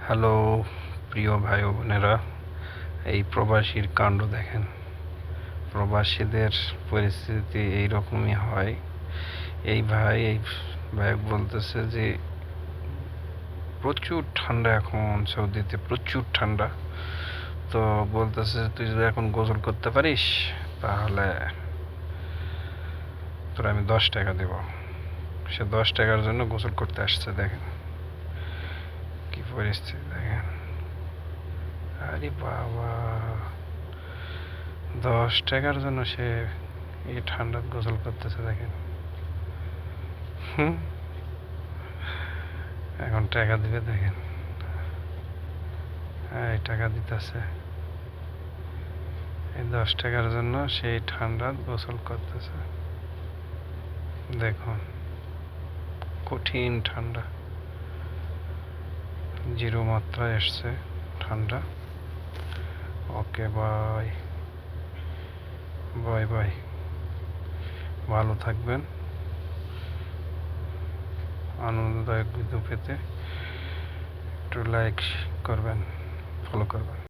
Hello প্রিয় ভাই ও বোনেরা, এই প্রবাসীর কাণ্ড দেখেন। প্রবাসীদের পরিস্থিতি এইরকমই হয়। এই ভাই বলতেছে যে প্রচুর ঠান্ডা, এখন সৌদিতে প্রচুর ঠান্ডা। তো বলতেছে তুই যদি এখন গোসল করতে পারিস তাহলে তোর আমি 10 টাকা দেব। সে 10 টাকার জন্য গোসল করতে আসছে। দেখেন কি পরিস্থিতি, দেখেন। আরে বাবা, 10 টাকার জন্য সে এই ঠান্ডাত গোসল করতেছে, দেখেন। এখন টাকা দিবে, দেখেন। এই টাকা দিতেছে, এই 10 টাকার জন্য সেই ঠান্ডাত গোসল করতেছে। দেখুন, কঠিন ঠান্ডা, 0 মাত্রায় এসছে ঠান্ডা। ওকে, বাই বাই বাই, ভালো থাকবেন। আনন্দদায়ক ভিডিও পেতে একটু লাইক করবেন, ফলো করবেন।